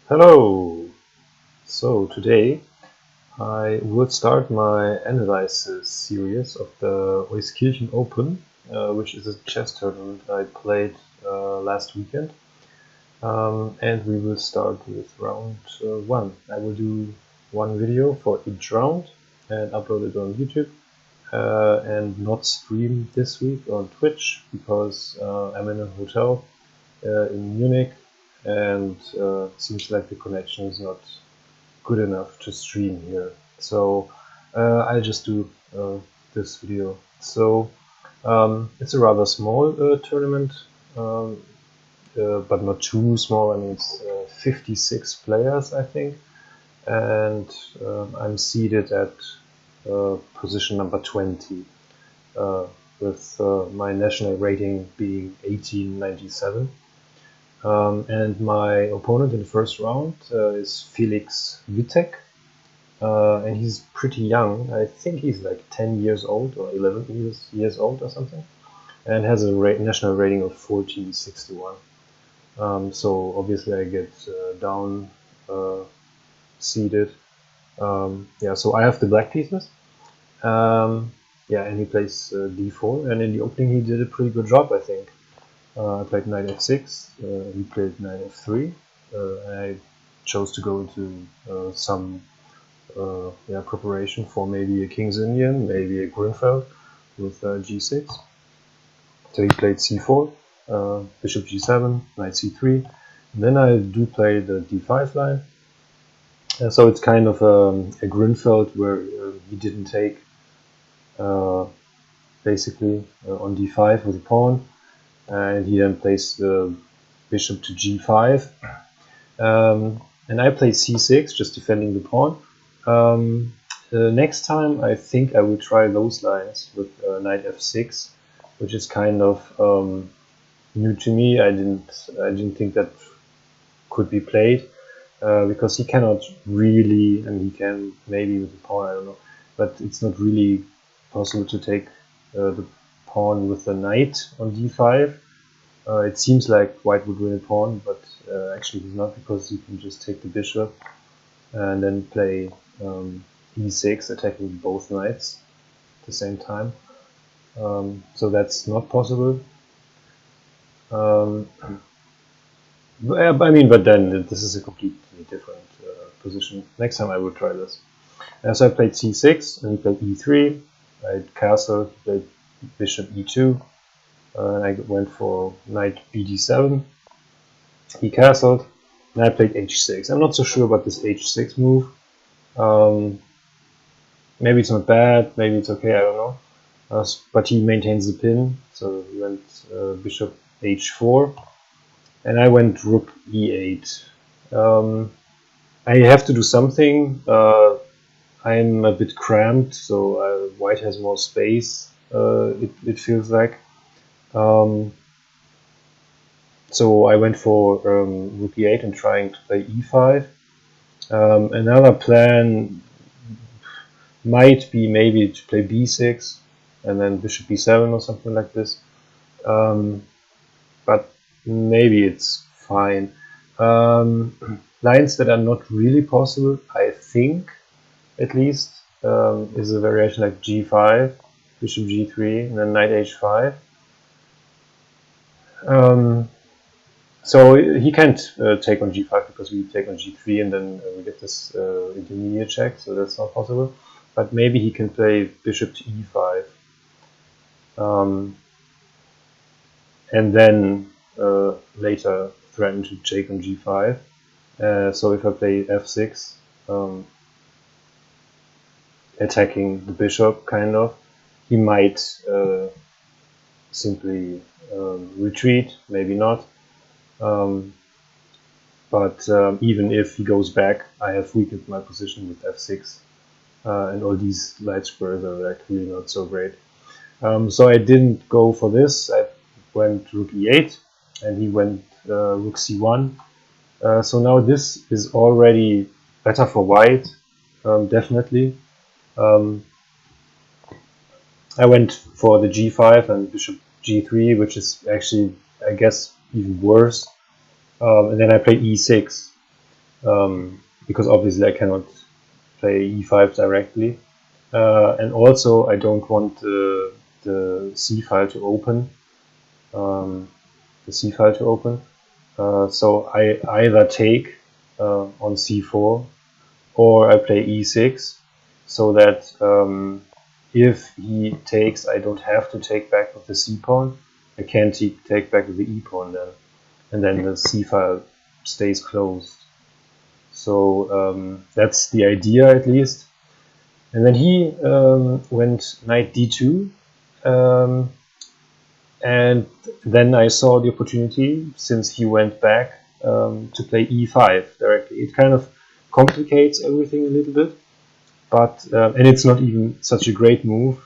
Hello! So today I would start my analysis series of the Euskirchen Open, which is a chess tournament I played last weekend. And we will start with round 1. I will do one video for each round and upload it on YouTube and not stream this week on Twitch because I'm in a hotel in Munich and it seems like the connection is not good enough to stream here. So I'll just do this video. So it's a rather small tournament, but not too small. I mean, it's 56 players, I think, and I'm seated at position number 20, with my national rating being 1897. And my opponent in the first round is Felix Witek, and he's pretty young. I think he's like 10 years old or 11 years old or something, and has a national rating of 1461. So obviously I get down seated. Yeah, so I have the black pieces. Yeah, and he plays d4, and in the opening he did a pretty good job, I think. I played knight f6, he played knight f3, and I chose to go into some preparation for maybe a King's Indian, maybe a Grünfeld with g6. So he played c4, bishop g7, knight c3, and then I do play the d5 line. So it's kind of a Grünfeld where he didn't take basically on d5 with a pawn. And he then plays the bishop to g5, and I play c6, just defending the pawn. Next time I think I will try those lines with knight f6, which is kind of new to me. I didn't think that could be played because he cannot really, and he can maybe with the pawn, I don't know, but it's not really possible to take the pawn with the knight on d5. It seems like white would win a pawn, but actually he's not, because you can just take the bishop and then play e6, attacking both knights at the same time. So that's not possible. I mean, but then this is a completely different position. Next time I will try this. So I played c6, and he played e3. I castled, he played bishop e2. I went for knight bd7. He castled, and I played h6. I'm not so sure about this h6 move. Maybe it's not bad, maybe it's okay, I don't know. But he maintains the pin, so he went bishop h4, and I went rook e8. I have to do something. I'm a bit cramped, so white has more space, it feels like. So I went for rook e8 and trying to play e5. Another plan might be maybe to play b6 and then bishop b7 or something like this. But maybe it's fine. Lines that are not really possible, I think, at least, is a variation like g5, bishop g3, and then knight h5. So he can't take on g5 because we take on g3 and then we get this intermediate check, so that's not possible. But maybe he can play bishop to e5, and then later threaten to take on g5. So if I play f6, attacking the bishop, kind of, he might simply retreat, maybe not. But even if he goes back, I have weakened my position with f6, and all these light squares are actually not so great. So I didn't go for this. I went rook e8, and he went rook c1. So now this is already better for white, definitely. I went for the g5 and bishop g3, which is actually, I guess, even worse. And then I played e6. because obviously I cannot play e5 directly, and also I don't want the c file to open. So I either take on c4 or I play e6, so that if he takes, I don't have to take back with the c pawn. I can take back with the e pawn then, and then the c file stays closed. So that's the idea, at least. And then he went knight d2, and then I saw the opportunity, since he went back, to play e5 directly. It kind of complicates everything a little bit, but and it's not even such a great move.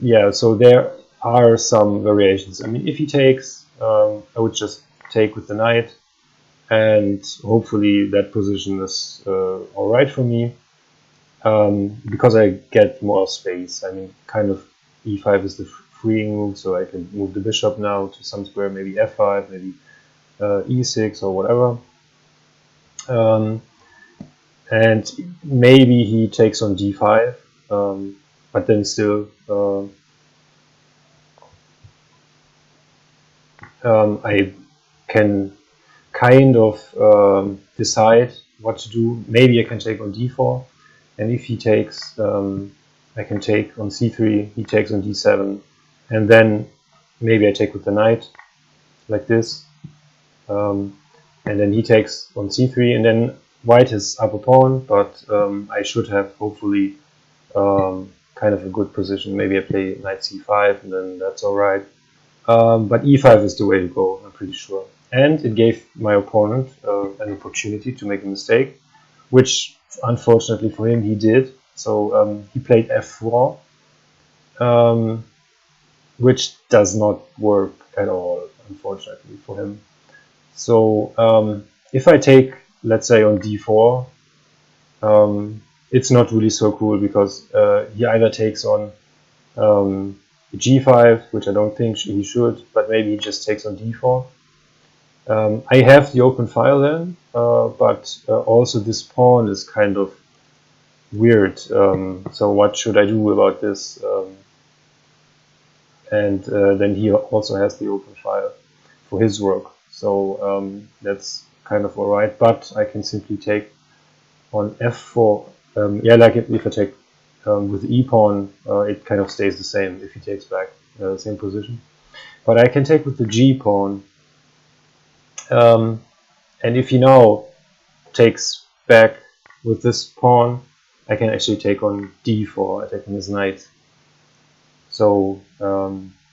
Yeah, so there are some variations. I mean, if he takes, I would just take with the knight, and hopefully that position is all right for me, because I get more space. I mean, kind of e5 is the freeing move, so I can move the bishop now to some square, maybe f5, maybe e6 or whatever. And maybe he takes on d5, but then still I can kind of decide what to do. Maybe I can take on d4, and if he takes, I can take on c3, he takes on d7, and then maybe I take with the knight, like this, and then he takes on c3, and then white is up a pawn, but I should have hopefully kind of a good position. Maybe I play knight c5, and then that's alright. But e5 is the way to go, I'm pretty sure. And it gave my opponent an opportunity to make a mistake, which unfortunately for him he did. So he played f4, which does not work at all, unfortunately for him. So if I take, let's say, on d4, it's not really so cool, because he either takes on g5, which I don't think he should, but maybe he just takes on d4. I have the open file then, but also this pawn is kind of weird. So what should I do about this? And then he also has the open file for his work. So that's kind of alright, but I can simply take on f4. Yeah, like if I take with the e-pawn, it kind of stays the same if he takes back the same position. But I can take with the g-pawn, and if he now takes back with this pawn, I can actually take on d4, attacking his knight. So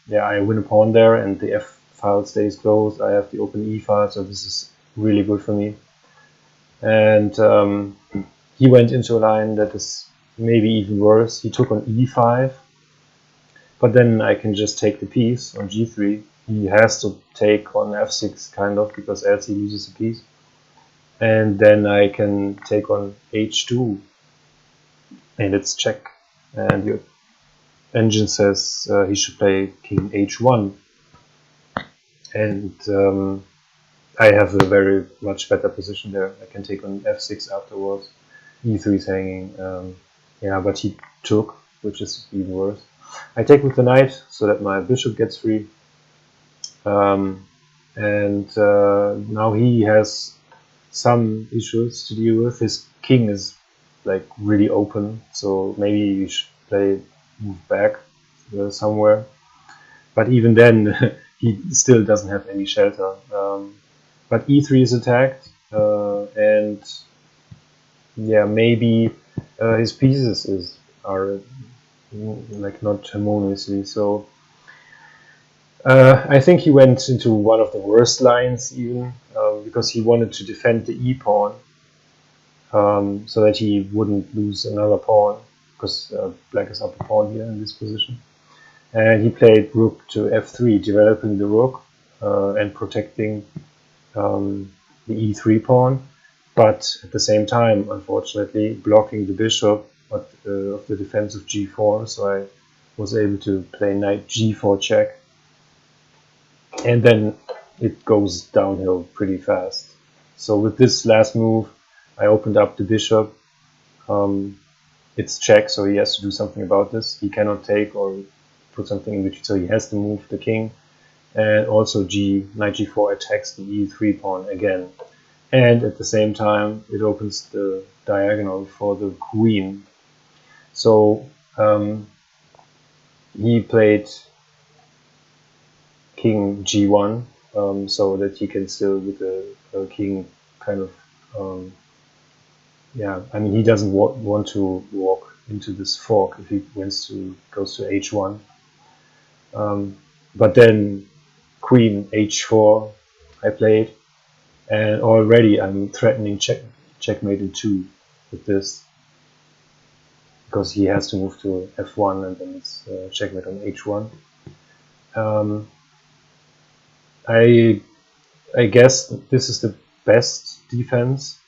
yeah, I win a pawn there, and the f file stays closed. I have the open e file, so this is really good for me. And he went into a line that is maybe even worse. He took on e5, but then I can just take the piece on g3. He has to take on f6, kind of, because else he loses a piece. And then I can take on h2, and it's check. And your engine says he should play king h1. And I have a very much better position there. I can take on f6 afterwards. e3 is hanging. Yeah, but he took, which is even worse. I take with the knight so that my bishop gets free. And now he has some issues to deal with. His king is like really open, so maybe you should move back somewhere. But even then, he still doesn't have any shelter. But e3 is attacked, and yeah, maybe his pieces are like not harmoniously. So I think he went into one of the worst lines even, because he wanted to defend the e pawn, so that he wouldn't lose another pawn, because black is up a pawn here in this position. And he played rook to f3, developing the rook and protecting the e3 pawn, but at the same time, unfortunately, blocking the bishop of the defense of g4. So I was able to play knight g4 check, and then it goes downhill pretty fast. So with this last move, I opened up the bishop. It's check, so he has to do something about this. He cannot take or put something in between, so he has to move the king. And also knight g4 attacks the e3 pawn again. And at the same time, it opens the diagonal for the queen. So he played king g1, so that he can still, with the king, kind of, yeah, I mean, he doesn't want to walk into this fork if he goes to h1. But then queen h4 I played, and already I'm threatening checkmate in 2 with this, because he has to move to f1 and then it's checkmate on h1. I guess this is the best defense,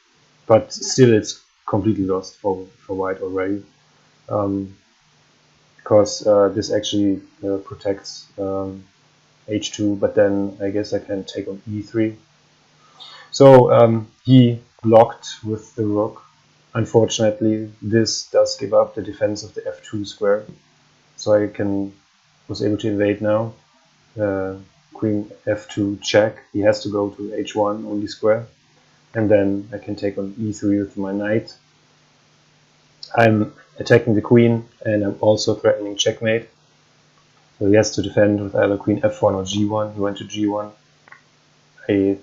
but still it's completely lost for white already, because this actually protects h2, but then I guess I can take on e3. So he blocked with the rook. Unfortunately, this does give up the defense of the f2 square, so I was able to invade now. Queen f2 check. He has to go to h1 only square, and then I can take on e3 with my knight. I'm attacking the queen, and I'm also threatening checkmate. So he has to defend with either queen f1 or g1. He went to g1. I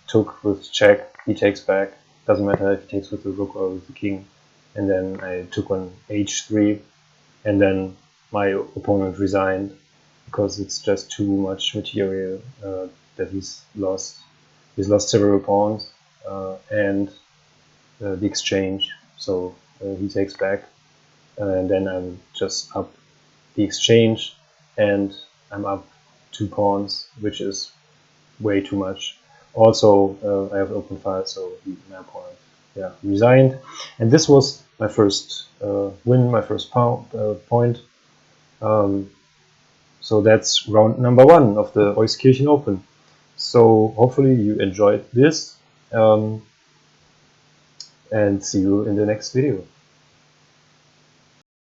took with check. He takes back. Doesn't matter if he takes with the rook or with the king. And then I took on h3, and then my opponent resigned, because it's just too much material that he's lost. He's lost several pawns and the exchange, so he takes back, and then I'm just up the exchange, and I'm up 2 pawns, which is way too much. Also, I have open file, so my opponent, yeah, resigned, and this was my first win, my first point. So that's round number 1 of the Euskirchen Open. So hopefully you enjoyed this, and see you in the next video.